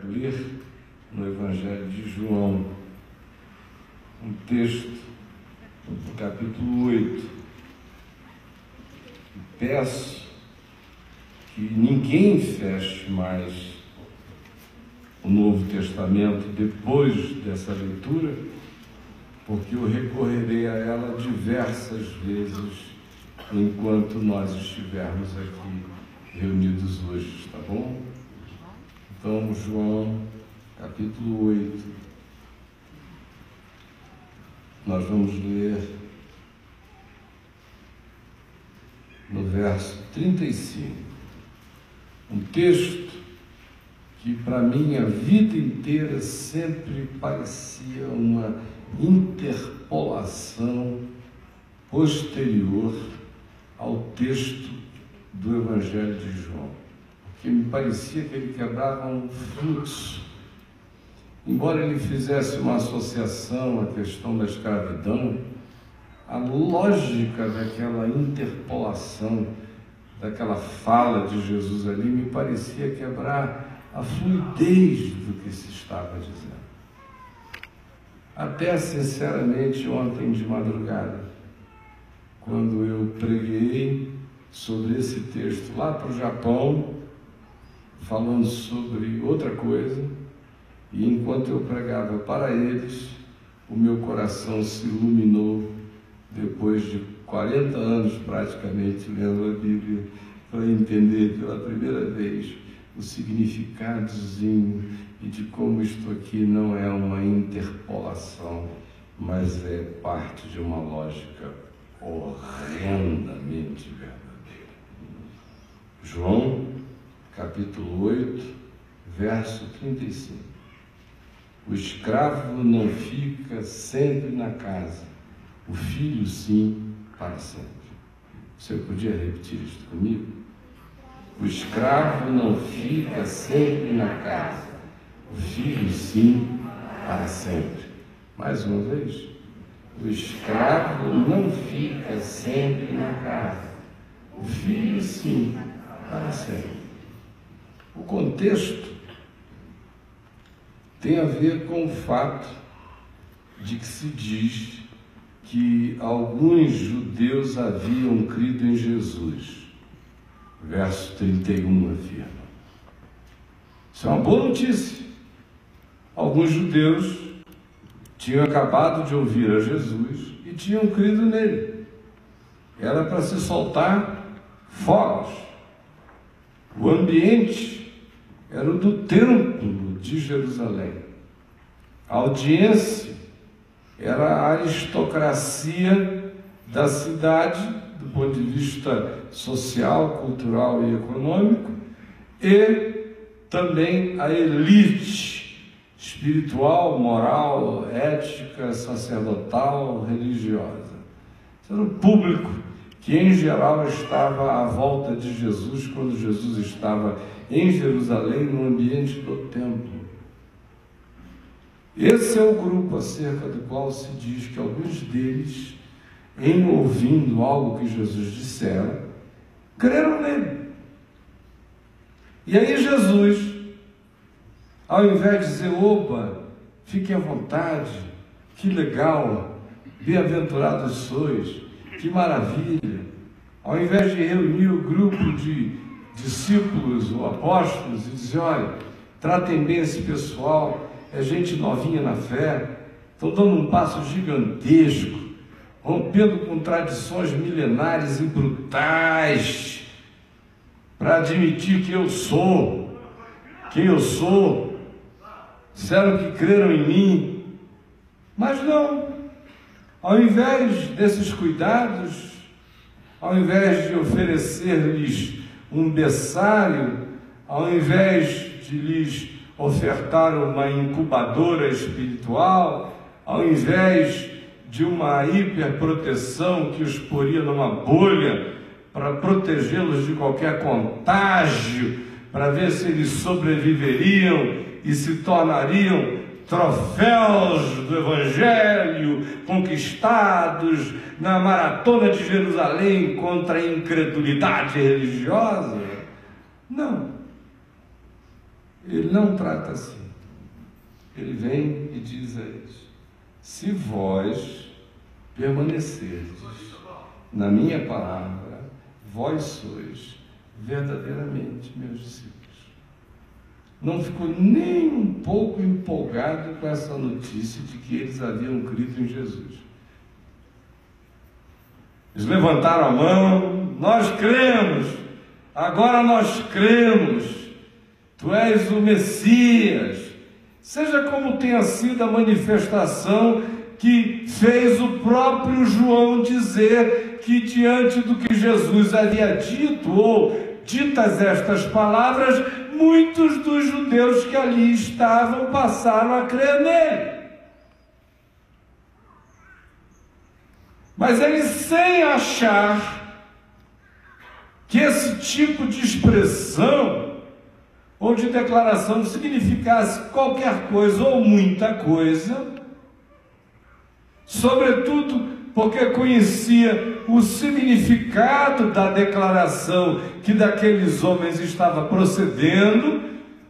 ler no Evangelho de João, um texto do capítulo 8. Peço que ninguém feche mais o Novo Testamento depois dessa leitura, porque eu recorrerei a ela diversas vezes enquanto nós estivermos aqui reunidos hoje, tá bom? Então, João, capítulo 8, nós vamos ler no verso 35, um texto que para mim a vida inteira sempre parecia uma interpolação posterior ao texto do Evangelho de João, porque me parecia que ele quebrava um fluxo. Embora ele fizesse uma associação à questão da escravidão, a lógica daquela interpolação, daquela fala de Jesus ali, me parecia quebrar a fluidez do que se estava dizendo. Até, sinceramente, ontem de madrugada, quando eu preguei sobre esse texto lá para o Japão, falando sobre outra coisa, e enquanto eu pregava para eles, o meu coração se iluminou depois de 40 anos praticamente lendo a Bíblia, para entender pela primeira vez o significadozinho e de como isto aqui não é uma interpolação, mas é parte de uma lógica horrendamente verdadeira. João, capítulo 8, verso 35. O escravo não fica sempre na casa, o filho sim, para sempre. Você podia repetir isto comigo? O escravo não fica sempre na casa, o filho sim, para sempre. Mais uma vez. O escravo não fica sempre na casa, o filho sim, para sempre. O contexto tem a ver com o fato de que se diz que alguns judeus haviam crido em Jesus. Verso 31 afirma. Isso é uma boa notícia. Alguns judeus tinham acabado de ouvir a Jesus e tinham crido nele. Era para se soltar fogos. O ambiente era o do templo de Jerusalém. A audiência era a aristocracia da cidade, do ponto de vista social, cultural e econômico, e também a elite espiritual, moral, ética, sacerdotal, religiosa. Esse era o público que, em geral, estava à volta de Jesus quando Jesus estava em Jerusalém, no ambiente do templo. Esse é o grupo acerca do qual se diz que alguns deles, em ouvindo algo que Jesus dissera, creram nele. E aí Jesus, ao invés de dizer, opa, fiquem à vontade, que legal, bem-aventurados sois, que maravilha, ao invés de reunir o grupo de discípulos ou apóstolos e dizer, olha, tratem bem esse pessoal, é gente novinha na fé, estão dando um passo gigantesco, rompendo com tradições milenares e brutais, para admitir que eu sou, quem eu sou, disseram que creram em mim, mas não, ao invés desses cuidados, ao invés de oferecer-lhes um berçário, ao invés de lhes ofertar uma incubadora espiritual, ao invés de uma hiperproteção que os poria numa bolha para protegê-los de qualquer contágio, para ver se eles sobreviveriam e se tornariam troféus do Evangelho, conquistados na maratona de Jerusalém contra a incredulidade religiosa. Não. ele não trata assim. Ele vem e diz a eles: se vós permanecerdes na minha palavra, vós sois verdadeiramente meus discípulos. Não ficou nem um pouco empolgado com essa notícia de que eles haviam crido em Jesus. Eles levantaram a mão: nós cremos, agora nós cremos, tu és o Messias. Seja como tenha sido a manifestação que fez o próprio João dizer que diante do que Jesus havia dito, ou ditas estas palavras, muitos dos judeus que ali estavam passaram a crer nele. Mas eles, sem achar que esse tipo de expressão ou de declaração significasse qualquer coisa ou muita coisa, sobretudo porque conhecia o significado da declaração que daqueles homens estava procedendo,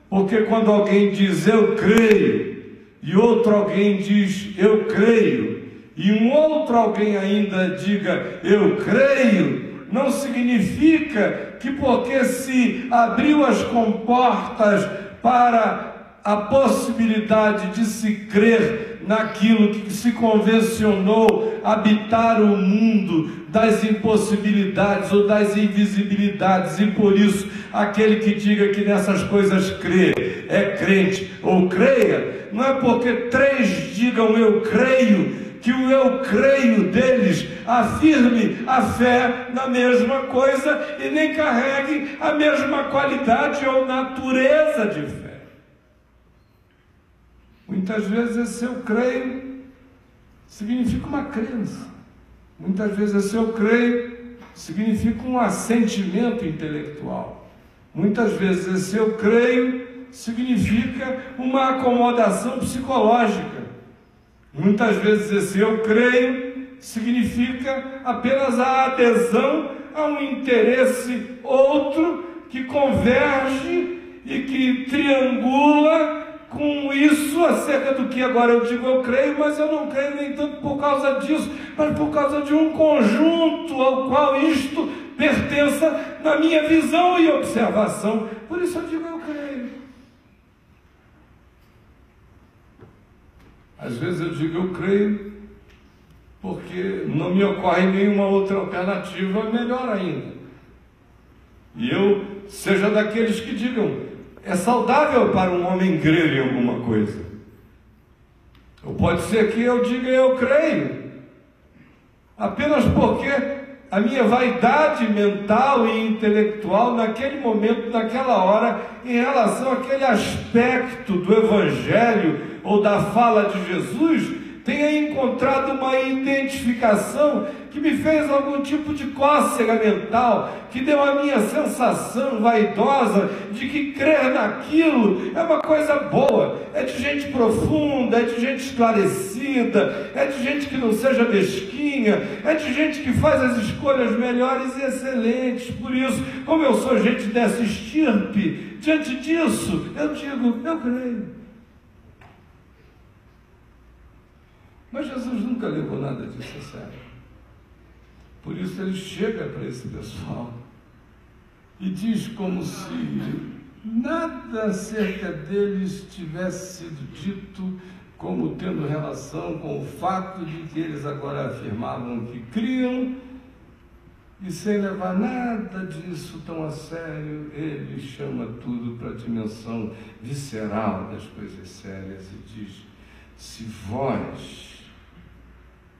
porque quando alguém diz eu creio, e outro alguém diz eu creio, e um outro alguém ainda diga eu creio, não significa que porque se abriu as comportas para a possibilidade de se crer naquilo que se convencionou habitar o mundo das impossibilidades ou das invisibilidades, e por isso aquele que diga que nessas coisas crê é crente ou creia, não é porque três digam eu creio que o eu creio deles afirme a fé na mesma coisa e nem carregue a mesma qualidade ou natureza de fé. Muitas vezes esse eu creio significa uma crença. Muitas vezes esse eu creio significa um assentimento intelectual. Muitas vezes esse eu creio significa uma acomodação psicológica. Muitas vezes esse eu creio significa apenas a adesão a um interesse outro que converge e que triangula com isso acerca do que agora eu digo eu creio, mas eu não creio nem tanto por causa disso, mas por causa de um conjunto ao qual isto pertença na minha visão e observação. Por isso eu digo eu creio. Às vezes eu digo eu creio porque não me ocorre nenhuma outra alternativa melhor ainda. E eu seja daqueles que digam, é saudável para um homem crer em alguma coisa. Ou pode ser que eu diga eu creio, apenas porque a minha vaidade mental e intelectual naquele momento, naquela hora, em relação àquele aspecto do Evangelho ou da fala de Jesus, tenha encontrado uma identificação que me fez algum tipo de cócega mental, que deu a minha sensação vaidosa de que crer naquilo é uma coisa boa, é de gente profunda, é de gente esclarecida, é de gente que não seja mesquinha, é de gente que faz as escolhas melhores e excelentes. Por isso, como eu sou gente dessa estirpe, diante disso, eu digo, eu creio. Mas Jesus nunca levou nada disso a sério. Por isso ele chega para esse pessoal e diz como se nada acerca deles tivesse sido dito como tendo relação com o fato de que eles agora afirmavam que criam, e sem levar nada disso tão a sério, ele chama tudo para a dimensão visceral das coisas sérias e diz: se vós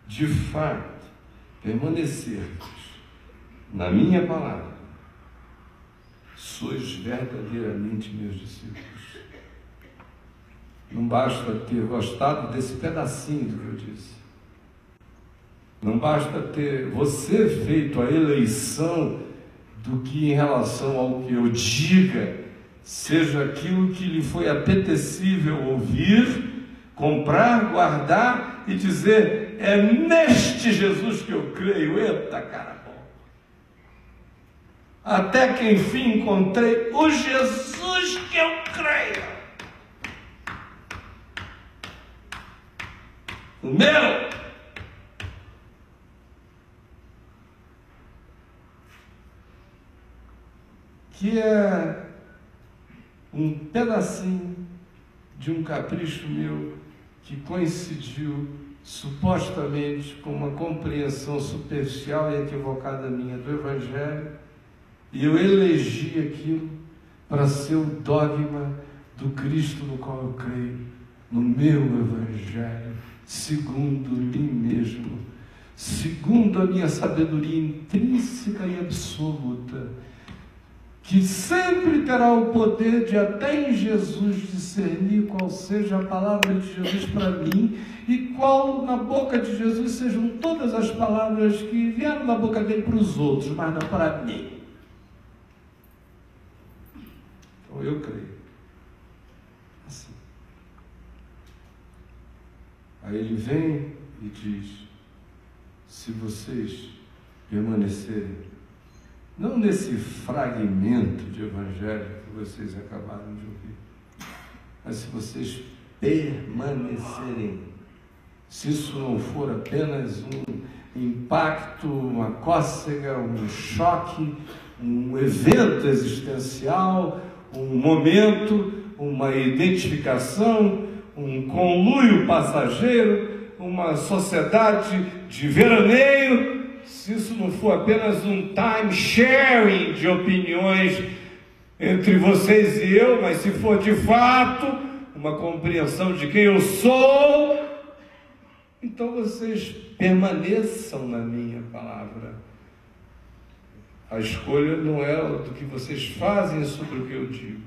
de fato permanecerdes na minha palavra, sois verdadeiramente meus discípulos. Não basta ter gostado desse pedacinho do que eu disse. Não basta ter você feito a eleição do que em relação ao que eu diga seja aquilo que lhe foi apetecível ouvir, comprar, guardar e dizer: é neste Jesus que eu creio. Eita, cara bom! Até que enfim encontrei o Jesus Jesus que eu creia. O meu. Que é um pedacinho de um capricho meu que coincidiu supostamente com uma compreensão superficial e equivocada minha do Evangelho, e eu elegi aquilo para ser o dogma do Cristo no qual eu creio, no meu Evangelho, segundo mim mesmo, segundo a minha sabedoria intrínseca e absoluta, que sempre terá o poder de até em Jesus discernir qual seja a palavra de Jesus para mim e qual na boca de Jesus sejam todas as palavras que vieram da boca dele para os outros, mas não para mim. Então eu creio. Assim. Aí ele vem e diz: se vocês permanecerem não nesse fragmento de evangelho que vocês acabaram de ouvir, mas se vocês permanecerem, se isso não for apenas um impacto, uma cócega, um choque, um evento existencial, um momento, uma identificação, um conluio passageiro, uma sociedade de veraneio, se isso não for apenas um time sharing de opiniões entre vocês e eu, mas se for de fato uma compreensão de quem eu sou, então vocês permaneçam na minha palavra. A escolha não é do que vocês fazem sobre o que eu digo.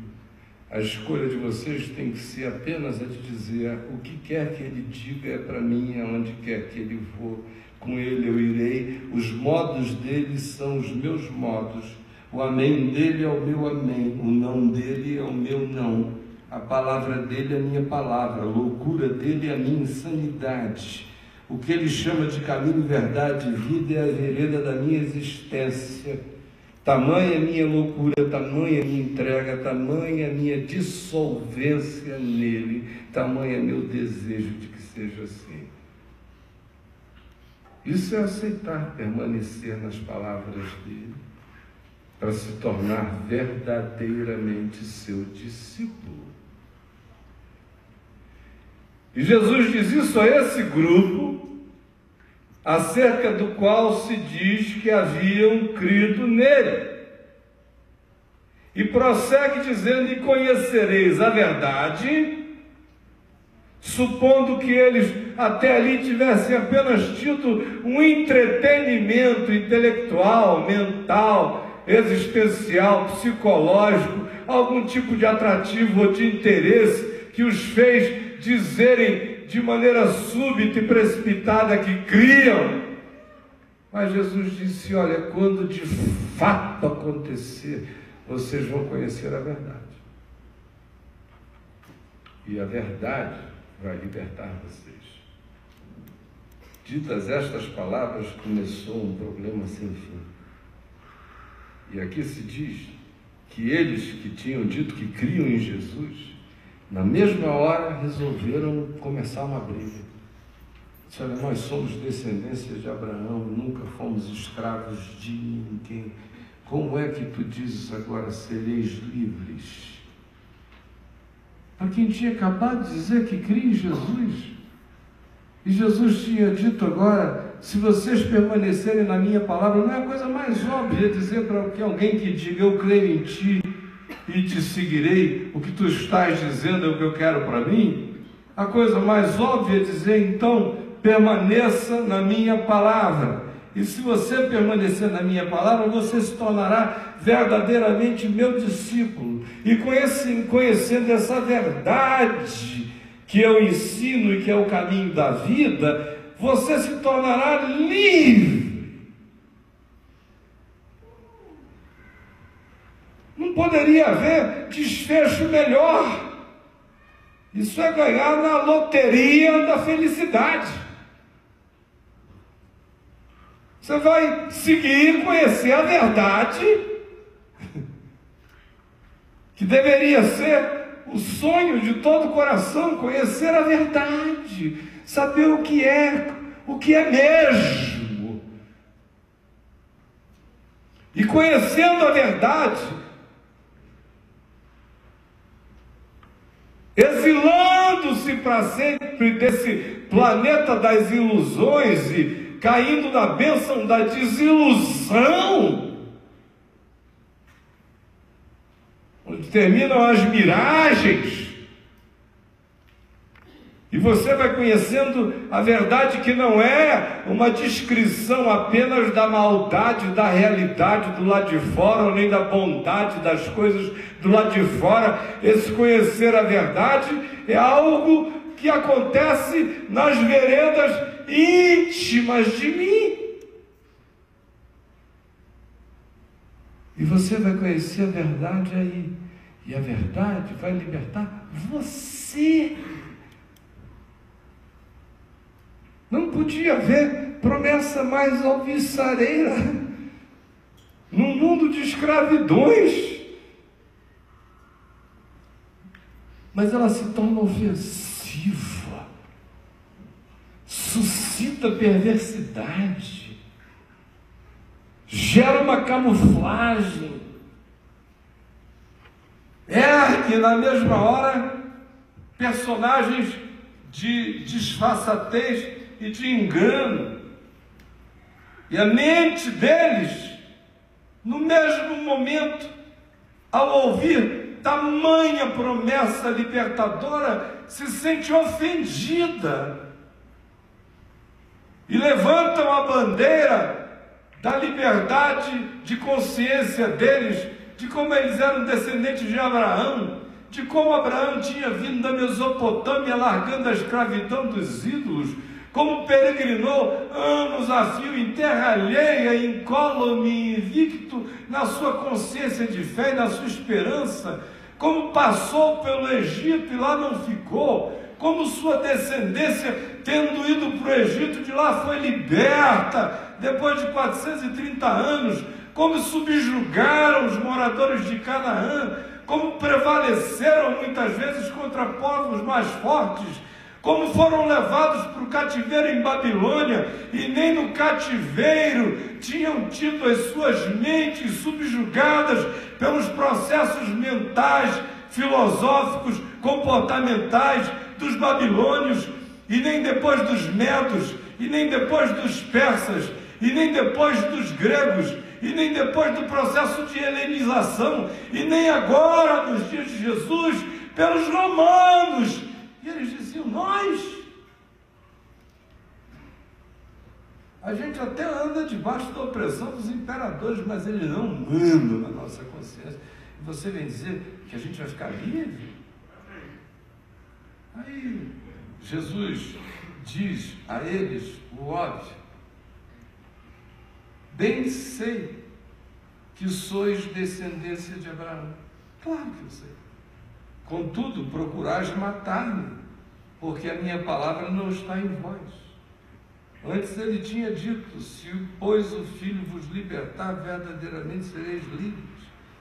A escolha de vocês tem que ser apenas a de dizer: o que quer que ele diga é para mim, aonde quer que ele for, com ele eu irei, os modos dele são os meus modos, o amém dele é o meu amém, o não dele é o meu não, a palavra dele é a minha palavra, a loucura dele é a minha insanidade, o que ele chama de caminho, verdade e vida é a vereda da minha existência. Tamanha a minha loucura, tamanha a minha entrega, tamanha a minha dissolvência nele, tamanha meu desejo de que seja assim. Isso é aceitar permanecer nas palavras dele, para se tornar verdadeiramente seu discípulo. E Jesus diz isso a esse grupo, acerca do qual se diz que haviam crido nele. E prossegue dizendo: e conhecereis a verdade, supondo que eles até ali tivessem apenas tido um entretenimento intelectual, mental, existencial, psicológico, algum tipo de atrativo ou de interesse que os fez dizerem de maneira súbita e precipitada que criam. Mas Jesus disse: olha, quando de fato acontecer, vocês vão conhecer a verdade. E a verdade vai libertar vocês. Ditas estas palavras, começou um problema sem fim. E aqui se diz que eles que tinham dito que criam em Jesus, na mesma hora resolveram começar uma briga. Olha, nós somos descendência de Abraão, nunca fomos escravos de ninguém. Como é que tu dizes agora, sereis livres? Para quem tinha acabado de dizer que cria em Jesus. E Jesus tinha dito agora: se vocês permanecerem na minha palavra, não é a coisa mais óbvia dizer para alguém que diga: eu creio em ti e te seguirei, o que tu estás dizendo é o que eu quero para mim? A coisa mais óbvia é dizer: então, permaneça na minha palavra. E se você permanecer na minha palavra, você se tornará verdadeiramente meu discípulo. E conhecendo essa verdade que eu ensino e que é o caminho da vida, você se tornará livre. Não poderia haver desfecho melhor. Isso é ganhar na loteria da felicidade. Você vai seguir, conhecer a verdade, que deveria ser o sonho de todo o coração, conhecer a verdade, saber o que é mesmo. E conhecendo a verdade, exilando-se para sempre desse planeta das ilusões e caindo na bênção da desilusão, onde terminam as miragens, e você vai conhecendo a verdade, que não é uma descrição apenas da maldade da realidade do lado de fora, ou nem da bondade das coisas do lado de fora. Esse conhecer a verdade é algo que acontece nas veredas íntimas de mim. E você vai conhecer a verdade aí, e a verdade vai libertar você. Não podia haver promessa mais alvissareira num mundo de escravidões. Mas ela se torna ofensiva, suscita perversidade, gera uma camuflagem, ergue na mesma hora personagens de disfarçatez e de engano, e a mente deles, no mesmo momento, ao ouvir tamanha promessa libertadora, se sente ofendida e levantam a bandeira da liberdade de consciência deles, de como eles eram descendentes de Abraão, de como Abraão tinha vindo da Mesopotâmia largando a escravidão dos ídolos, como peregrinou anos a fio em terra alheia, incólume, invicto na sua consciência de fé e na sua esperança, como passou pelo Egito e lá não ficou, como sua descendência, tendo ido para o Egito, de lá foi liberta, depois de 430 anos, como subjugaram os moradores de Canaã, como prevaleceram muitas vezes contra povos mais fortes, como foram levados para o cativeiro em Babilônia, e nem no cativeiro tinham tido as suas mentes subjugadas pelos processos mentais, filosóficos, comportamentais dos babilônios, e nem depois dos medos, e nem depois dos persas, e nem depois dos gregos, e nem depois do processo de helenização, e nem agora, nos dias de Jesus, pelos romanos. E eles diziam: a gente até anda debaixo da opressão dos imperadores, mas eles não mandam na nossa consciência. E você vem dizer que a gente vai ficar livre? Aí Jesus diz a eles o óbvio: bem sei que sois descendência de Abraão. Claro que eu sei. Contudo, procurais matar-me, porque a minha palavra não está em vós. Antes ele tinha dito: se, pois, o Filho vos libertar, verdadeiramente sereis livres.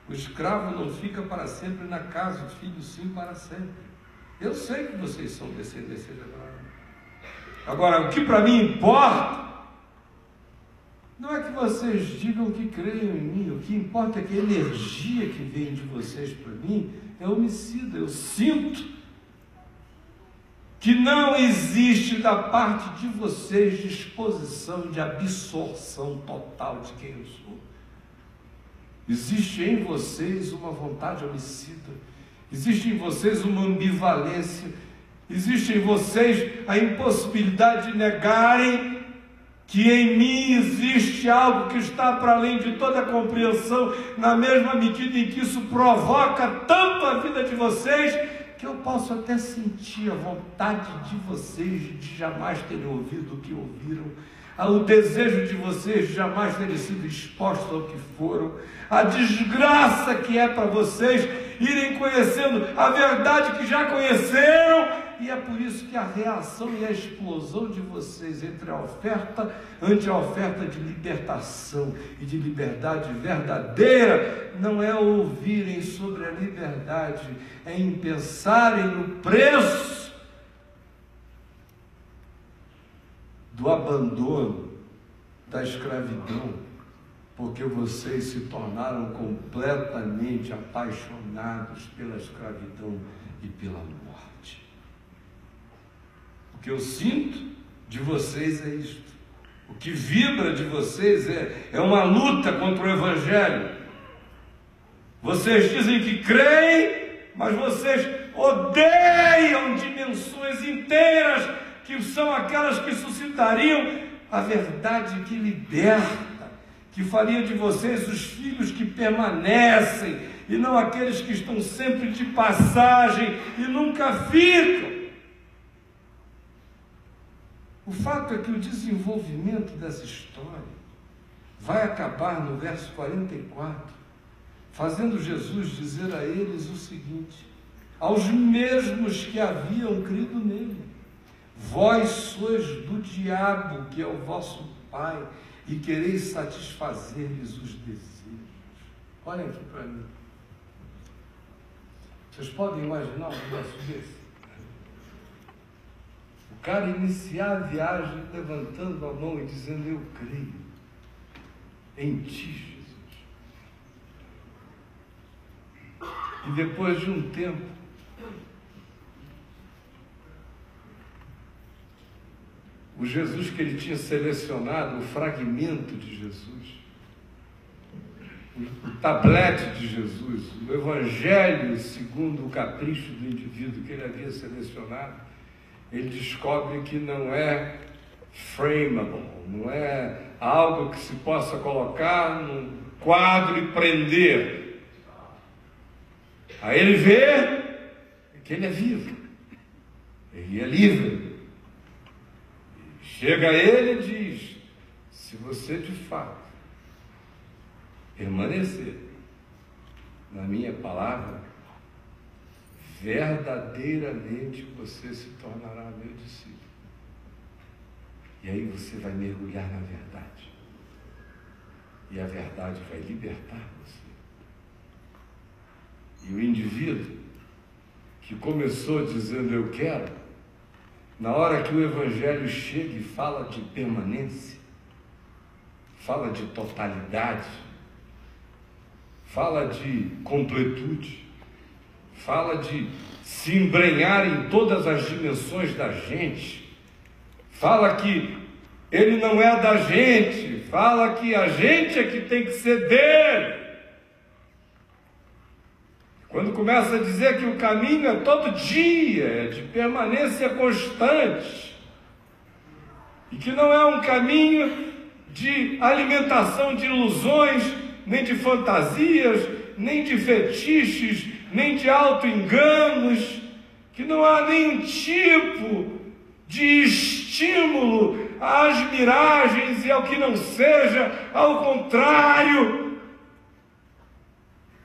O escravo não fica para sempre na casa, o filho sim para sempre. Eu sei que vocês são descendência de Abraão. Agora, o que para mim importa não é que vocês digam que creiam em mim. O que importa é que a energia que vem de vocês para mim é homicida. Eu sinto que não existe da parte de vocês disposição de absorção total de quem eu sou. Existe em vocês uma vontade homicida, existe em vocês uma ambivalência, existe em vocês a impossibilidade de negarem que em mim existe algo que está para além de toda compreensão, na mesma medida em que isso provoca tanto a vida de vocês, que eu posso até sentir a vontade de vocês de jamais terem ouvido o que ouviram, o desejo de vocês de jamais terem sido expostos ao que foram, a desgraça que é para vocês irem conhecendo a verdade que já conheceram, E é por isso que a reação e a explosão de vocês entre a oferta, ante a oferta de libertação e de liberdade verdadeira, não é ouvirem sobre a liberdade, é em pensarem no preço do abandono, da escravidão, porque vocês se tornaram completamente apaixonados pela escravidão e pela morte. O que eu sinto de vocês é isto. O que vibra de vocês é uma luta contra o Evangelho. Vocês dizem que creem, mas vocês odeiam dimensões inteiras que são aquelas que suscitariam a verdade que liberta, que faria de vocês os filhos que permanecem e não aqueles que estão sempre de passagem e nunca ficam. O fato é que o desenvolvimento dessa história vai acabar no verso 44, fazendo Jesus dizer a eles o seguinte: aos mesmos que haviam crido nele, vós sois do diabo, que é o vosso pai, e quereis satisfazer-lhes os desejos. Olhem aqui para mim. Vocês podem imaginar um negócio desse? O cara iniciar a viagem levantando a mão e dizendo: eu creio em ti, Jesus. E depois de um tempo, o Jesus que ele tinha selecionado, o fragmento de Jesus, o tablete de Jesus, o Evangelho segundo o capricho do indivíduo que ele havia selecionado, ele descobre que não é frameable, não é algo que se possa colocar num quadro e prender. Aí ele vê que ele é vivo, ele é livre. Chega a ele e diz: se você de fato permanecer na minha palavra, verdadeiramente você se tornará meu discípulo. E aí você vai mergulhar na verdade. E a verdade vai libertar você. E o indivíduo que começou dizendo eu quero, na hora que o Evangelho chega e fala de permanência, fala de totalidade, fala de completude, fala de se embrenhar em todas as dimensões da gente, fala que ele não é da gente, fala que a gente é que tem que ser dele. Quando começa a dizer que o caminho é todo dia, é de permanência constante, e que não é um caminho de alimentação de ilusões, nem de fantasias, nem de fetiches, nem de auto-enganos, que não há nenhum tipo de estímulo às miragens e ao que não seja, ao contrário,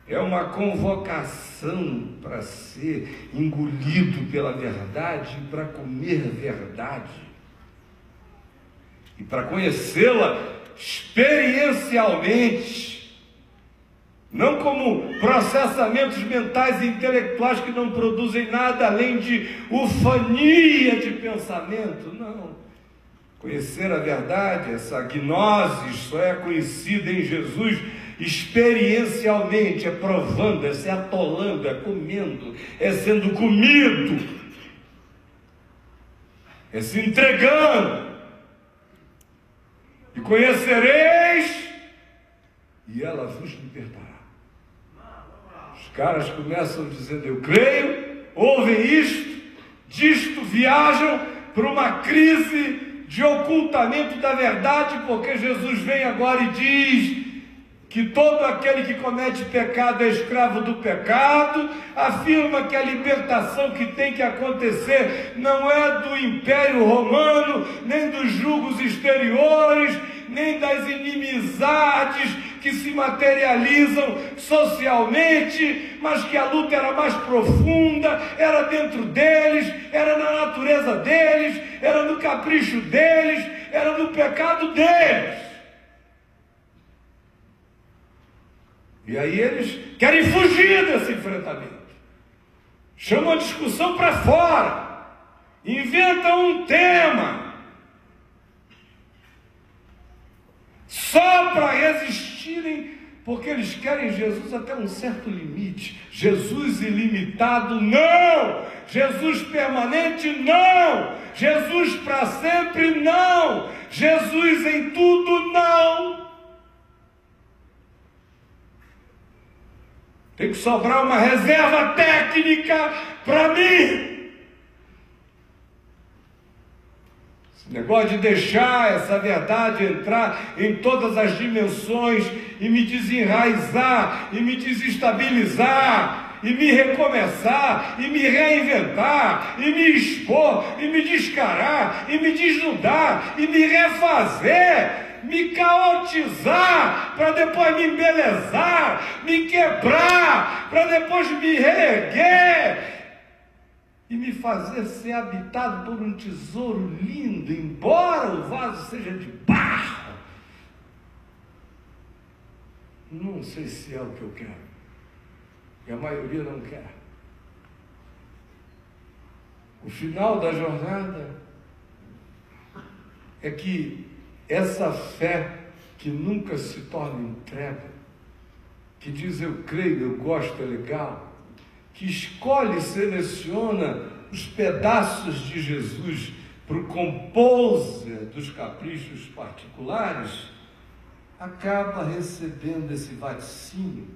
é uma convocação para ser engolido pela verdade, para comer verdade e para conhecê-la experiencialmente, não como processamentos mentais e intelectuais que não produzem nada além de ufania de pensamento. Não. Conhecer a verdade, essa gnose, só é conhecida em Jesus experiencialmente, é provando, é se atolando, é comendo, é sendo comido, é se entregando. E conhecereis, e ela vos libertará. Os caras começam dizendo eu creio, ouvem isto, disto viajam para uma crise de ocultamento da verdade, porque Jesus vem agora e diz que todo aquele que comete pecado é escravo do pecado, afirma que a libertação que tem que acontecer não é do Império Romano, nem dos julgos exteriores, nem das inimizades que se materializam socialmente, mas que a luta era mais profunda, era dentro deles, era na natureza deles, era no capricho deles, era no pecado deles. E aí eles querem fugir desse enfrentamento. Chamam a discussão para fora. Inventam um tema. Só para resistirem, porque eles querem Jesus até um certo limite. Jesus ilimitado, não! Jesus permanente, não! Jesus para sempre, não! Jesus em tudo, não! Tem que sobrar uma reserva técnica para mim. Esse negócio de deixar essa verdade entrar em todas as dimensões e me desenraizar, e me desestabilizar, e me recomeçar, e me reinventar, e me expor, e me descarar, e me desnudar, e me refazer, me caotizar, para depois me embelezar, me quebrar, para depois me reerguer, e me fazer ser habitado por um tesouro lindo, embora o vaso seja de barro. Não sei se é o que eu quero, e a maioria não quer. O final da jornada é que essa fé que nunca se torna entrega, que diz eu creio, eu gosto, é legal, que escolhe e seleciona os pedaços de Jesus para o composer dos caprichos particulares, acaba recebendo esse vaticínio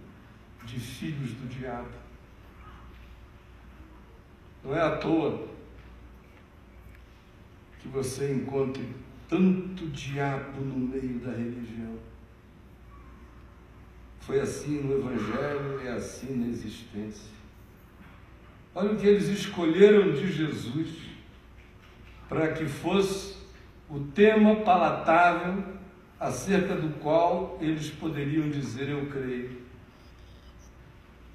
de filhos do diabo. Não é à toa que você encontre tanto diabo no meio da religião. Foi assim no Evangelho, é assim na existência. Olha o que eles escolheram de Jesus para que fosse o tema palatável acerca do qual eles poderiam dizer eu creio.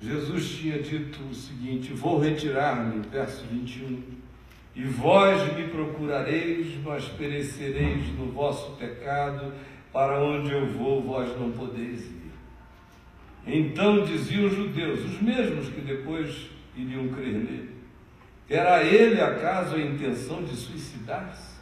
Jesus tinha dito o seguinte: vou retirar-me, verso 21, e vós me procurareis, mas perecereis no vosso pecado, para onde eu vou, vós não podeis ir. Então diziam os judeus, os mesmos que depois iriam crer nele: terá ele acaso a intenção de suicidar-se?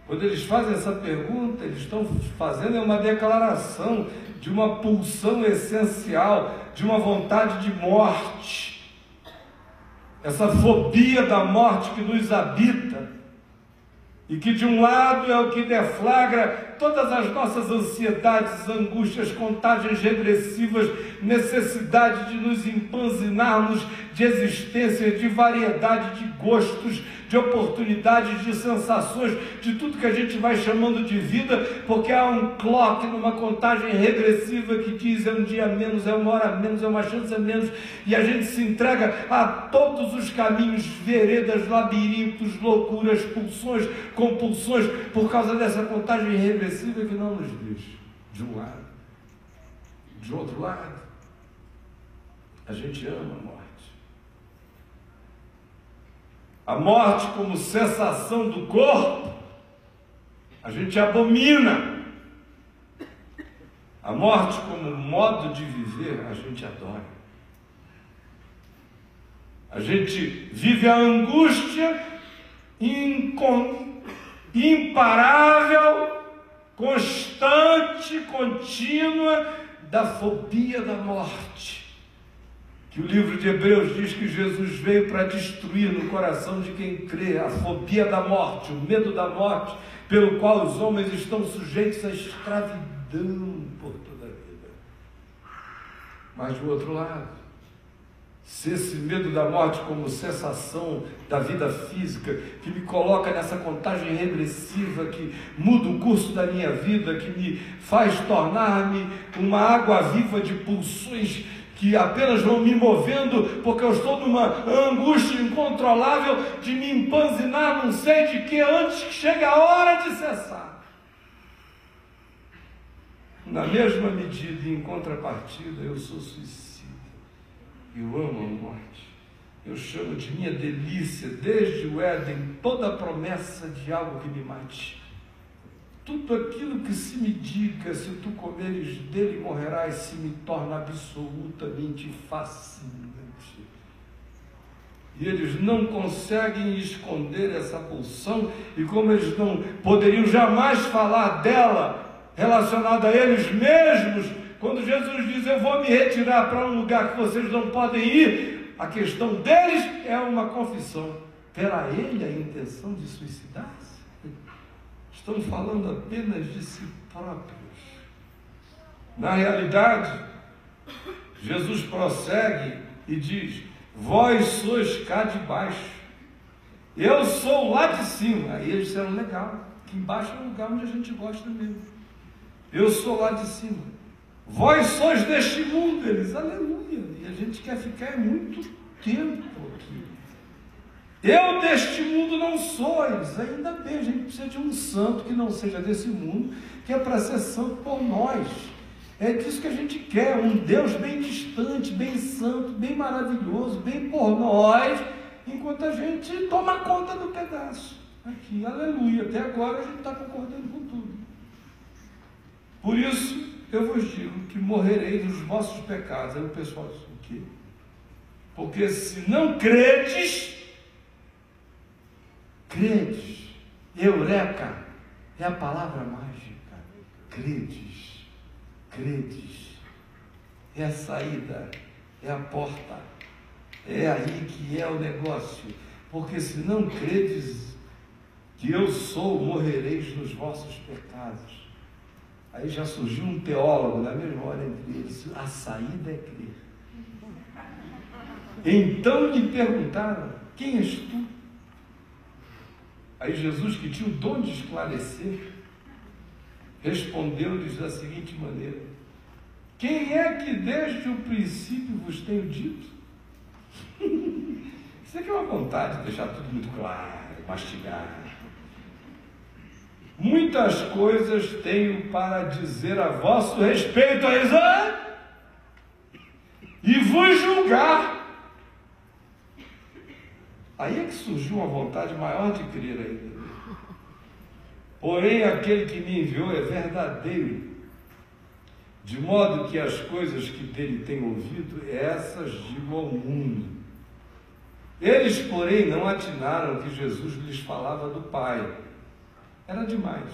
Quando eles fazem essa pergunta, eles estão fazendo uma declaração de uma pulsão essencial, de uma vontade de morte. Essa fobia da morte que nos habita, e que de um lado é o que deflagra todas as nossas ansiedades, angústias, contagens regressivas, necessidade de nos empanzinarmos de existência, de variedade de gostos, de oportunidades, de sensações, de tudo que a gente vai chamando de vida, porque há um clock numa contagem regressiva que diz é um dia a menos, é uma hora a menos, é uma chance a menos, e a gente se entrega a todos os caminhos, veredas, labirintos, loucuras, pulsões, compulsões, por causa dessa contagem regressiva que não nos diz de um lado, de outro lado. A gente ama a morte. A morte como cessação do corpo, a gente abomina. A morte como modo de viver, a gente adora. A gente vive a angústia imparável, constante, contínua da fobia da morte, que o livro de Hebreus diz que Jesus veio para destruir no coração de quem crê, a fobia da morte, o medo da morte, pelo qual os homens estão sujeitos à escravidão por toda a vida. Mas do outro lado, se esse medo da morte como cessação da vida física, que me coloca nessa contagem regressiva, que muda o curso da minha vida, que me faz tornar-me uma água viva de pulsões que apenas vão me movendo, porque eu estou numa angústia incontrolável de me empanzinar, não sei de que, antes que chegue a hora de cessar. na mesma medida e em contrapartida, eu sou suicida. Eu amo a morte. Eu chamo de minha delícia, desde o Éden, toda a promessa de algo que me mate. Tudo aquilo que se me diga, se tu comeres dele morrerás, se me torna absolutamente fascinante. E eles não conseguem esconder essa pulsão, e como eles não poderiam jamais falar dela, relacionada a eles mesmos, quando Jesus diz, eu vou me retirar para um lugar que vocês não podem ir, a questão deles é uma confissão. Terá ele a intenção de suicidar-se? Estão falando apenas de si próprios. Na realidade, Jesus prossegue e diz, vós sois cá de baixo, eu sou lá de cima. Aí eles disseram, legal, que embaixo é um lugar onde a gente gosta mesmo. Eu sou lá de cima. Vós sois deste mundo. Eles, aleluia, e a gente quer ficar muito tempo aqui. Eu deste mundo não sou. Eles, ainda bem, a gente precisa de um santo que não seja desse mundo, que é para ser santo por nós. É disso que a gente quer, um Deus bem distante, bem santo, bem maravilhoso, bem por nós, enquanto a gente toma conta do pedaço. Aqui, aleluia, até agora a gente está concordando com tudo. Por isso, eu vos digo que morrereis nos vossos pecados. Aí o pessoal diz, o quê? Porque se não credes, eureka, é a palavra mágica, credes, é a saída, é a porta, é aí que é o negócio, porque se não credes que eu sou, morrereis nos vossos pecados. Aí já surgiu um teólogo na mesma hora entre eles, a saída é crer. Então lhe perguntaram, quem és tu? Aí Jesus, que tinha o dom de esclarecer, respondeu-lhes da seguinte maneira, quem é que desde o princípio vos tenho dito? Isso aqui é uma vontade de deixar tudo muito claro, mastigar. Muitas coisas tenho para dizer a vosso respeito, e vos julgar. Aí é que surgiu uma vontade maior de crer ainda. Porém, aquele que me enviou é verdadeiro, de modo que as coisas que dele tenho ouvido, essas digo ao mundo. Eles, porém, não atinaram que Jesus lhes falava do Pai. Era demais.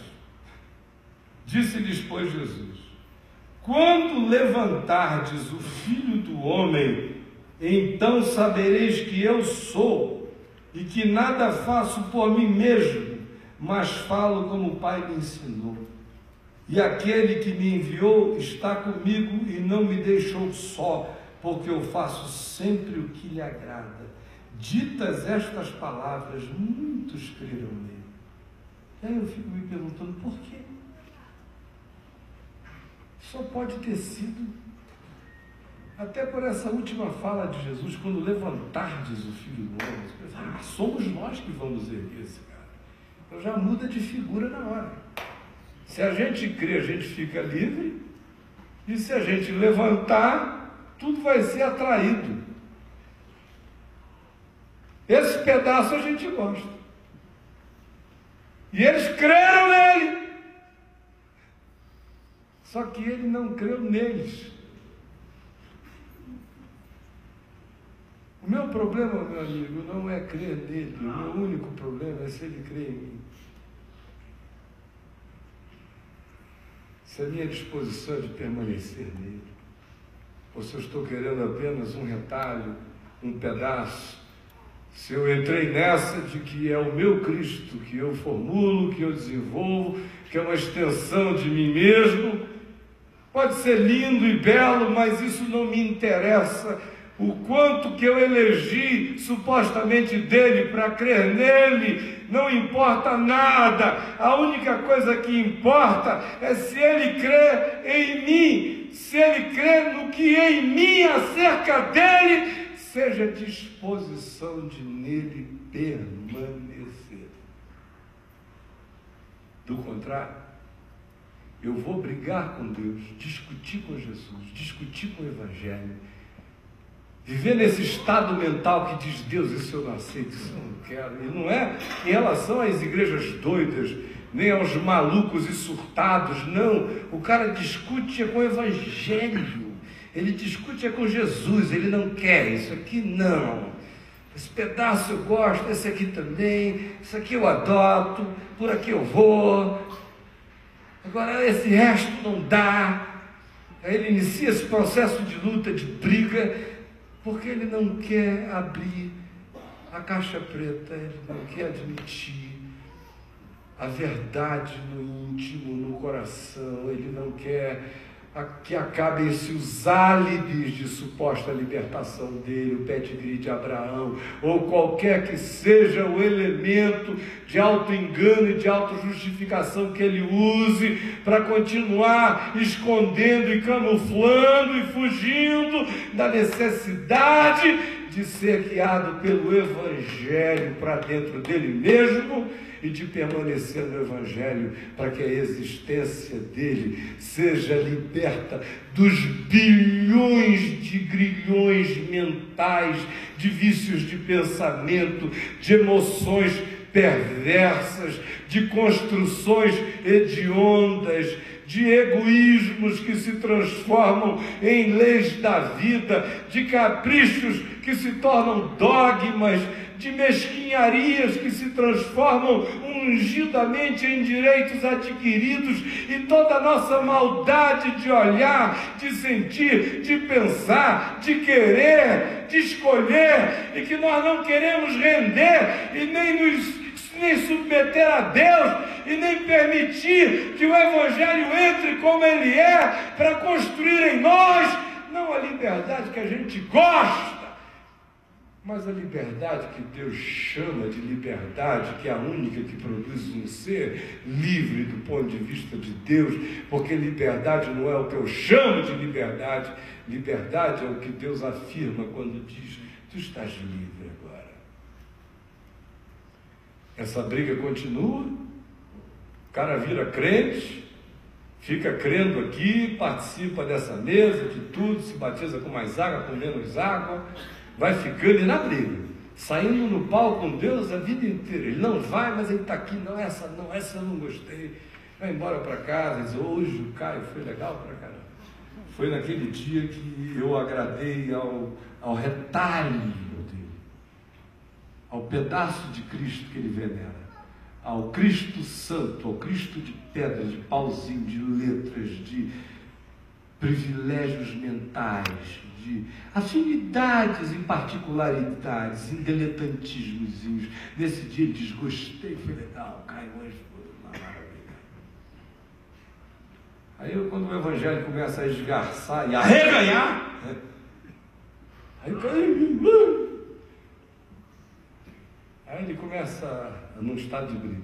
Disse-lhes, pois, Jesus, quando levantardes o Filho do Homem, então sabereis que eu sou, e que nada faço por mim mesmo, mas falo como o Pai me ensinou. E aquele que me enviou está comigo e não me deixou só, porque eu faço sempre o que lhe agrada. Ditas estas palavras, muitos creram nele. E aí eu fico me perguntando, por quê? Só pode ter sido, até por essa última fala de Jesus, quando levantardes o Filho do Homem, somos nós que vamos erguer esse cara. Então já muda de figura na hora. Se a gente crê, a gente fica livre, e se a gente levantar, tudo vai ser atraído. Esse pedaço a gente gosta. E eles creram nele. Só que ele não creu neles. O meu problema, meu amigo, não é crer nele. O meu único problema é se ele crê em mim. Se a minha disposição é de permanecer nele. Ou se eu estou querendo apenas um retalho, um pedaço. Se eu entrei nessa de que é o meu Cristo que eu formulo, que eu desenvolvo, que é uma extensão de mim mesmo, pode ser lindo e belo, mas isso não me interessa. O quanto que eu elegi supostamente dele para crer nele, não importa nada. A única coisa que importa é se ele crê em mim, se ele crê no que em mim acerca dele, seja disposição de nele permanecer. Do contrário, Eu vou brigar com Deus, discutir com Jesus, discutir com o Evangelho, viver nesse estado mental que diz: Deus, isso eu não aceito, isso eu não quero. E não é em relação às igrejas doidas, nem aos malucos e surtados, não. O cara discute com o Evangelho, ele discute com Jesus, ele não quer, isso aqui não. Esse pedaço eu gosto, esse aqui também, isso aqui eu adoto, por aqui eu vou. Agora esse resto não dá. Aí ele inicia esse processo de luta, de briga, porque ele não quer abrir a caixa preta, ele não quer admitir a verdade no íntimo, no coração, ele não quer que acabem-se os álibis de suposta libertação dele, o pedigree de Abraão, ou qualquer que seja o elemento de auto-engano e de auto-justificação que ele use para continuar escondendo e camuflando e fugindo da necessidade de ser guiado pelo Evangelho para dentro dele mesmo e de permanecer no Evangelho para que a existência dele seja liberta dos bilhões de grilhões mentais, de vícios de pensamento, de emoções perversas, de construções hediondas, de egoísmos que se transformam em leis da vida, de caprichos que se tornam dogmas, de mesquinharias que se transformam ungidamente em direitos adquiridos, e toda a nossa maldade de olhar, de sentir, de pensar, de querer, de escolher, e que nós não queremos render e nem submeter a Deus e nem permitir que o Evangelho entre como ele é para construir em nós, não a liberdade que a gente gosta, mas a liberdade que Deus chama de liberdade, que é a única que produz um ser livre do ponto de vista de Deus, porque liberdade não é o que eu chamo de liberdade, liberdade é o que Deus afirma quando diz: tu estás livre agora. Essa briga continua, o cara vira crente, fica crendo aqui, participa dessa mesa, de tudo, se batiza com mais água, com menos água, vai ficando na briga, saindo no pau com Deus a vida inteira. Ele não vai, mas ele está aqui, não, essa eu não gostei, vai embora para casa, diz: hoje o Caio foi legal para caramba. Foi naquele dia que eu agradei ao retalho dele, ao pedaço de Cristo que ele venera, ao Cristo santo, ao Cristo de pedra, de pauzinho, de letras, de privilégios mentais, de afinidades em particularidades, em diletantismozinhos. Nesse dia ele diz: gostei, foi legal, Caio, hoje foi uma maravilha. Aí quando o Evangelho começa a esgarçar e a arreganhar, aí ele começa num estado de briga.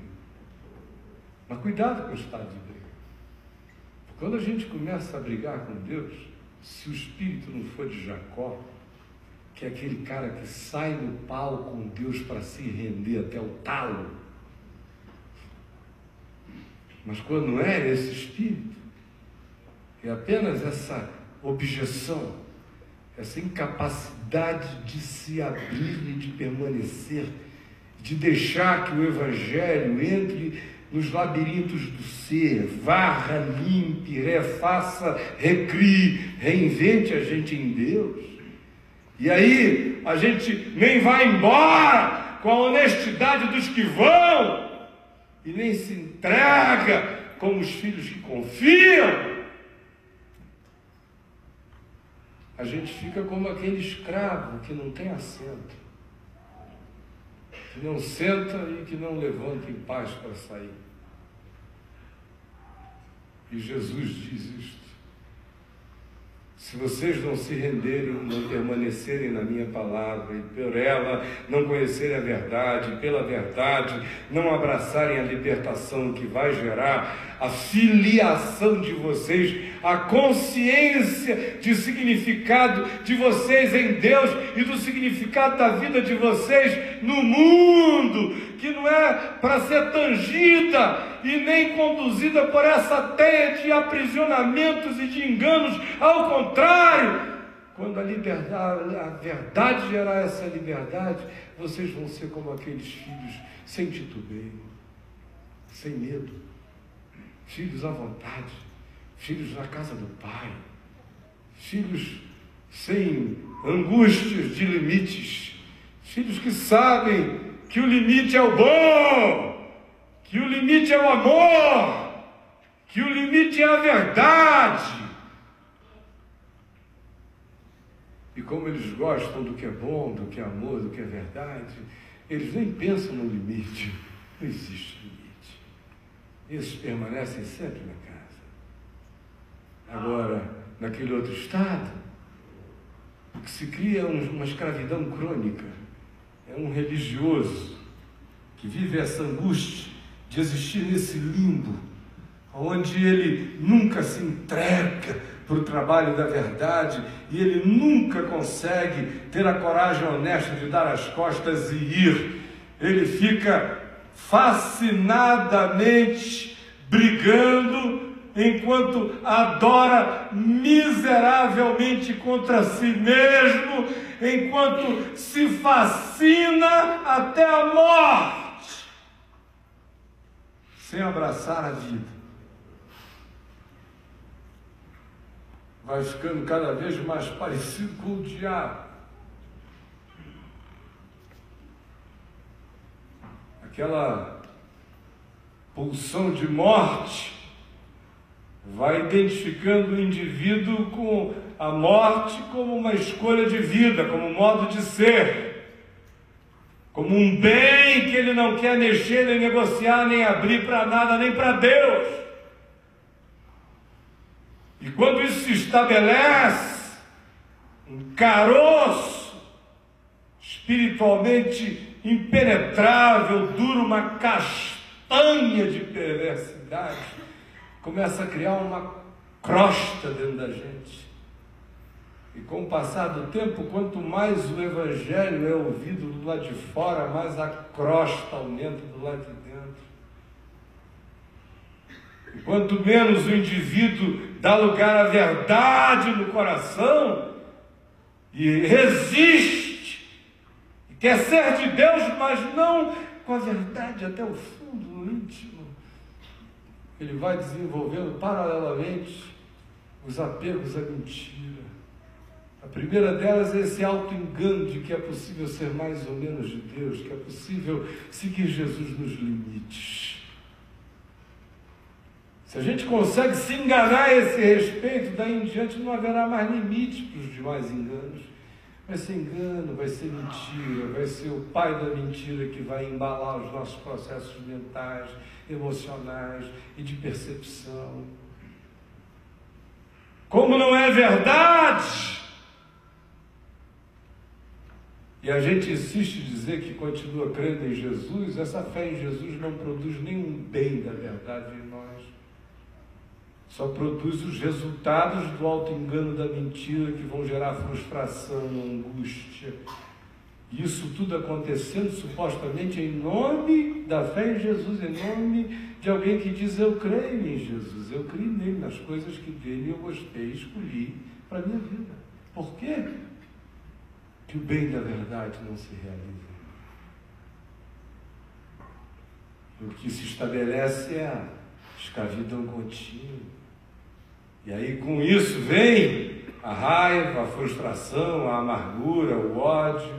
Mas cuidado com o estado de briga. Porque quando a gente começa a brigar com Deus, se o espírito não for de Jacó, que é aquele cara que sai no pau com Deus para se render até o talo, mas quando não é esse espírito, é apenas essa objeção, essa incapacidade de se abrir e de permanecer, de deixar que o Evangelho entre nos labirintos do ser, varra, limpe, refaça, recrie, reinvente a gente em Deus. E aí a gente nem vai embora com a honestidade dos que vão, e nem se entrega como os filhos que confiam. A gente fica como aquele escravo que não tem assento, que não senta e que não levanta em paz para sair. E Jesus diz isto: se vocês não se renderem, não permanecerem na minha palavra, e por ela não conhecerem a verdade, e pela verdade não abraçarem a libertação que vai gerar a filiação de vocês, a consciência de significado de vocês em Deus e do significado da vida de vocês no mundo, que que não é para ser tangida e nem conduzida por essa teia de aprisionamentos e de enganos. Ao contrário, quando a verdade gerar essa liberdade, vocês vão ser como aqueles filhos sem titubeio, sem medo, filhos à vontade, filhos na casa do Pai, filhos sem angústias de limites, filhos que sabem que o limite é o bom, que o limite é o amor, que o limite é a verdade. E como eles gostam do que é bom, do que é amor, do que é verdade, eles nem pensam no limite. Não existe limite. Eles permanecem sempre na casa. Agora, naquele outro estado, o que se cria é uma escravidão crônica. É um religioso que vive essa angústia de existir nesse limbo, onde ele nunca se entrega para o trabalho da verdade, e ele nunca consegue ter a coragem honesta de dar as costas e ir. Ele fica fascinadamente brigando, enquanto adora miseravelmente contra si mesmo, enquanto se fascina até a morte, sem abraçar a vida. Vai ficando cada vez mais parecido com o diabo. Aquela pulsão de morte vai identificando o indivíduo com a morte como uma escolha de vida, como um modo de ser, como um bem que ele não quer mexer, nem negociar, nem abrir para nada, nem para Deus. E quando isso se estabelece, um caroço espiritualmente impenetrável, duro, uma castanha de perversidade, começa a criar uma crosta dentro da gente. E com o passar do tempo, quanto mais o Evangelho é ouvido do lado de fora, mais a crosta aumenta do lado de dentro. E quanto menos o indivíduo dá lugar à verdade no coração e resiste, e quer ser de Deus, mas não com a verdade até o fundo, no íntimo, ele vai desenvolvendo paralelamente os apegos à mentira. A primeira delas é esse auto-engano de que é possível ser mais ou menos de Deus, que é possível seguir Jesus nos limites. Se a gente consegue se enganar a esse respeito, daí em diante não haverá mais limite para os demais enganos. Vai ser engano, vai ser mentira, vai ser o pai da mentira que vai embalar os nossos processos mentais, emocionais e de percepção. Como não é verdade, e a gente insiste em dizer que continua crendo em Jesus, essa fé em Jesus não produz nenhum bem da verdade em nós. Só produz os resultados do auto-engano da mentira, que vão gerar frustração, angústia. Isso tudo acontecendo supostamente em nome da fé em Jesus, em nome de alguém que diz: eu creio em Jesus, eu creio nele, nas coisas que dele eu gostei, escolhi para a minha vida. Por quê? Que o bem da verdade não se realiza. O que se estabelece é a escravidão contínua. E aí com isso vem a raiva, a frustração, a amargura, o ódio,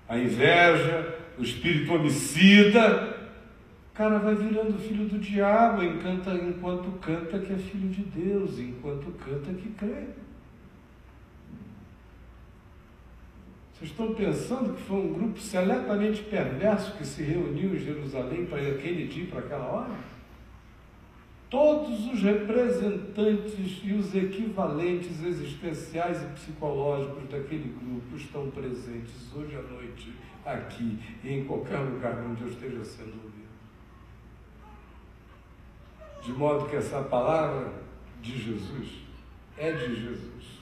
a inveja, o espírito homicida. O cara vai virando filho do diabo enquanto canta que é filho de Deus, enquanto canta que crê. Vocês estão pensando que foi um grupo seletamente perverso que se reuniu em Jerusalém para aquele dia, para aquela hora? Todos os representantes e os equivalentes existenciais e psicológicos daquele grupo estão presentes hoje à noite, aqui e em qualquer lugar onde eu esteja sendo ouvido. De modo que essa palavra de Jesus é de Jesus.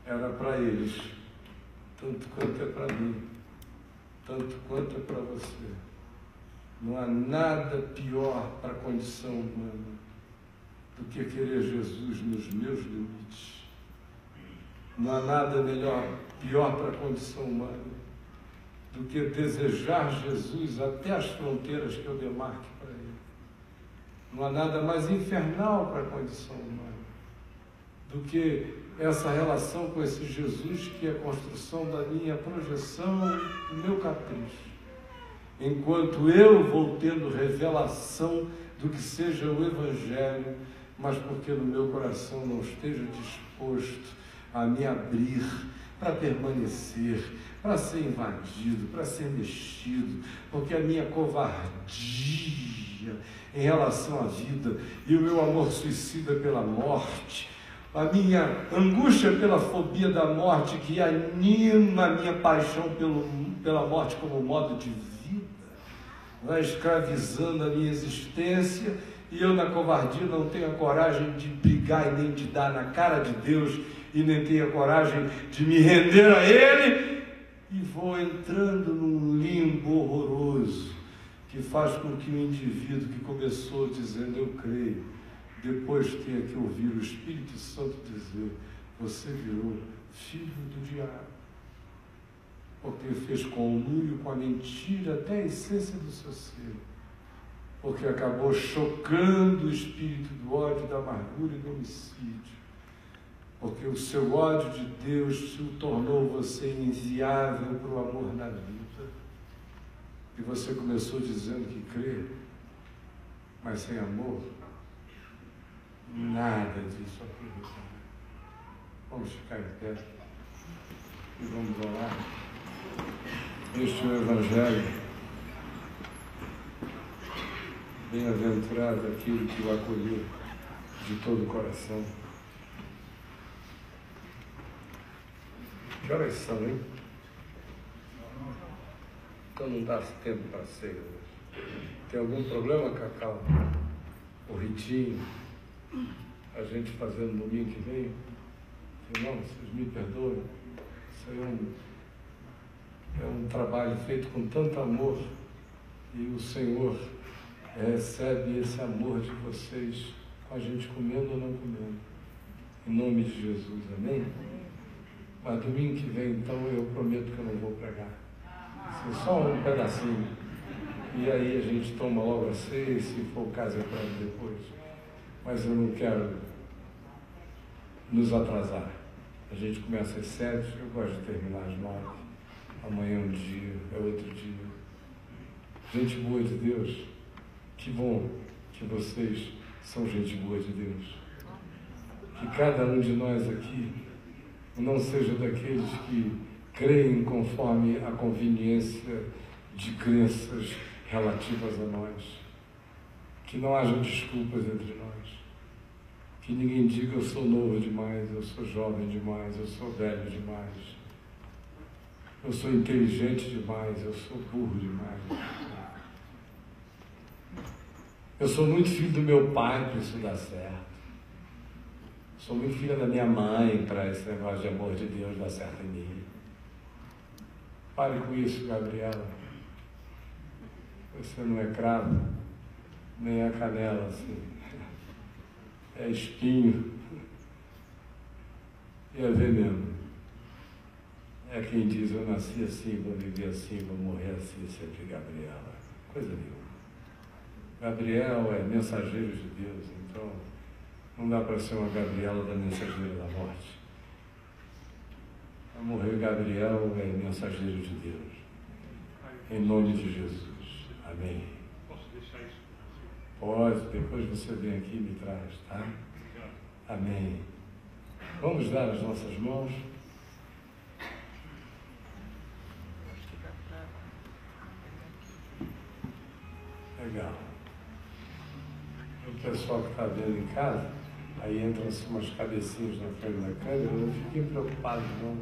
Era para eles, tanto quanto é para mim, tanto quanto é para você. Não há nada pior para a condição humana do que querer Jesus nos meus limites. Não há nada pior para a condição humana do que desejar Jesus até as fronteiras que eu demarque para Ele. Não há nada mais infernal para a condição humana do que essa relação com esse Jesus que é a construção da minha projeção, do meu capricho. Enquanto eu vou tendo revelação do que seja o Evangelho, mas porque no meu coração não esteja disposto a me abrir para permanecer, para ser invadido, para ser mexido, porque a minha covardia em relação à vida e o meu amor suicida pela morte, a minha angústia pela fobia da morte que anima a minha paixão pela morte como modo de vida, vai escravizando a minha existência e eu na covardia não tenho a coragem de brigar e nem de dar na cara de Deus e nem tenho a coragem de me render a Ele e vou entrando num limbo horroroso que faz com que o indivíduo que começou dizendo eu creio, depois tenha que ouvir o Espírito Santo dizer você virou filho do diabo, porque fez conluio com a mentira até a essência do seu ser, porque acabou chocando o espírito do ódio, da amargura e do homicídio, porque o seu ódio de Deus tornou você inviável para o amor na vida, e você começou dizendo que crê, mas sem amor, nada disso aproveita. Vamos ficar em pé e vamos orar. Este é o Evangelho. Bem-aventurado aquele que o acolheu de todo o coração. Que horas são, hein? Então não dá tempo para ceia hoje. Tem algum problema, Cacau? O Ritinho? A gente fazendo domingo que vem? Irmão, vocês me perdoem. Isso aí é um trabalho feito com tanto amor e o Senhor recebe esse amor de vocês com a gente comendo ou não comendo. Em nome de Jesus, amém? Mas domingo que vem, então, eu prometo que eu não vou pregar. Assim, só um pedacinho. E aí a gente toma logo a ceia, e se for o caso eu prego depois. Mas eu não quero nos atrasar. A gente começa às 7, eu gosto de terminar às 9. Amanhã é um dia, é outro dia. Gente boa de Deus, que bom que vocês são gente boa de Deus. Que cada um de nós aqui não seja daqueles que creem conforme a conveniência de crenças relativas a nós. Que não haja desculpas entre nós. Que ninguém diga eu sou novo demais, eu sou jovem demais, eu sou velho demais. Eu sou inteligente demais, eu sou burro demais. Eu sou muito filho do meu pai para isso dar certo. Sou muito filha da minha mãe para esse negócio de amor de Deus dar certo em mim. Pare com isso, Gabriela. Você não é cravo, nem é canela, assim. É espinho. E é veneno. É quem diz, eu nasci assim, vou viver assim, vou morrer assim, sempre Gabriela. Coisa nenhuma. Gabriel é mensageiro de Deus, então não dá para ser uma Gabriela da mensageira da morte. A morrer Gabriel é mensageiro de Deus. Em nome de Jesus. Amém. Posso deixar isso? Pode, depois você vem aqui e me traz, tá? Amém. Vamos dar as nossas mãos. Legal. O pessoal que está vendo em casa, aí entram umas cabecinhas na frente da câmera, eu não fiquem preocupados não.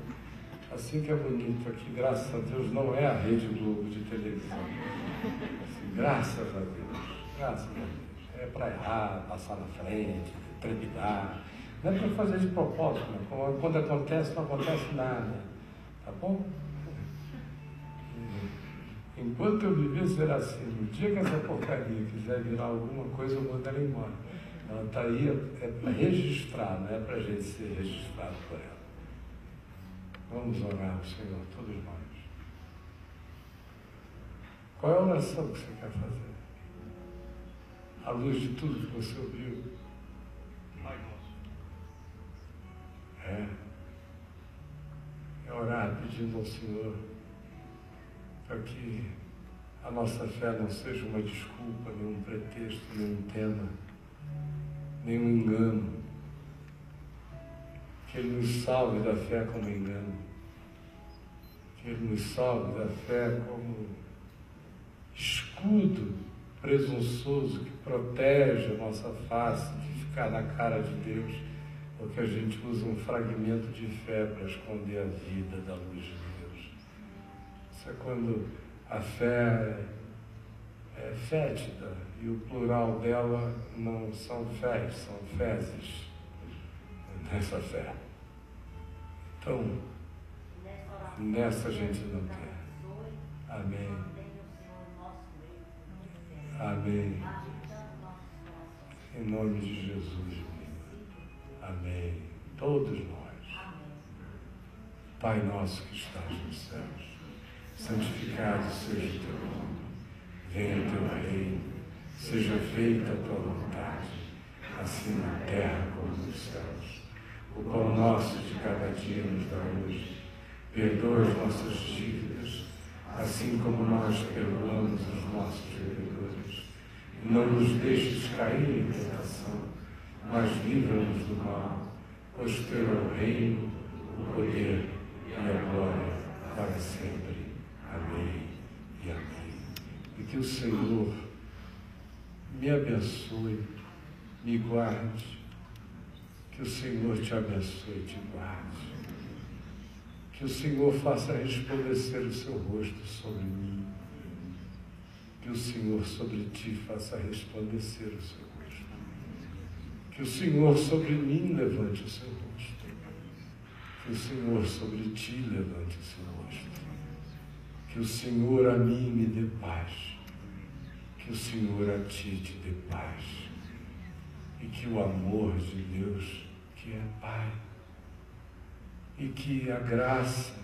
Assim que é bonito aqui, graças a Deus, não é a Rede Globo de televisão. Assim, graças a Deus, graças a Deus. É para errar, passar na frente, trepidar. Não é para fazer de propósito, não. Quando acontece, não acontece nada. Tá bom? Enquanto eu viver, será assim. No dia que essa porcaria quiser virar alguma coisa, eu mando ela embora. Ela está aí, é para registrar, não é para a gente ser registrado por ela. Vamos orar ao Senhor, todos nós. Qual é a oração que você quer fazer? À luz de tudo que você ouviu? É orar pedindo ao Senhor para que a nossa fé não seja uma desculpa, nenhum pretexto, nenhum tema, nenhum engano. Que Ele nos salve da fé como engano. Que Ele nos salve da fé como escudo presunçoso que protege a nossa face de ficar na cara de Deus, porque a gente usa um fragmento de fé para esconder a vida da luz de Deus. Isso é quando a fé é fétida e o plural dela não são fés, são fezes nessa fé. Então, nessa a gente não quer. Amém. Amém. Em nome de Jesus. Amém. Todos nós. Pai nosso que estás nos céus, santificado seja o teu nome. Venha o teu reino. Seja feita a tua vontade, assim na terra como nos céus. O pão nosso de cada dia nos dá hoje. Perdoa as nossas dívidas, assim como nós perdoamos os nossos devedores. Não nos deixes cair em tentação, mas livra-nos do mal, pois teu é o reino, o poder e a glória para sempre. Amém e amém. E que o Senhor me abençoe, me guarde, que o Senhor te abençoe e te guarde. Que o Senhor faça resplandecer o seu rosto sobre mim. Que o Senhor sobre ti faça resplandecer o seu rosto. Que o Senhor sobre mim levante o seu rosto. Que o Senhor sobre ti levante o seu rosto. Que o Senhor a mim me dê paz. Que o Senhor a ti te dê paz. E que o amor de Deus, que é Pai, e que a graça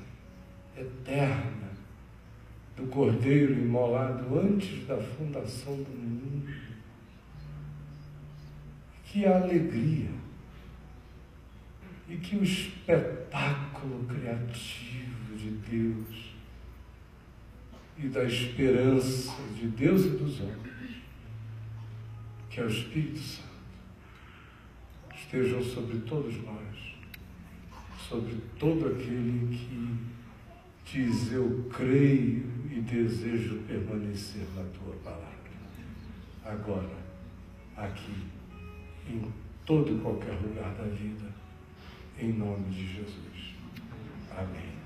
eterna do Cordeiro imolado antes da fundação do mundo, que a alegria e que o espetáculo criativo de Deus e da esperança de Deus e dos homens, que é o Espírito Santo, estejam sobre todos nós, sobre todo aquele que diz: eu creio e desejo permanecer na tua palavra, agora, aqui, em todo e qualquer lugar da vida, em nome de Jesus. Amém.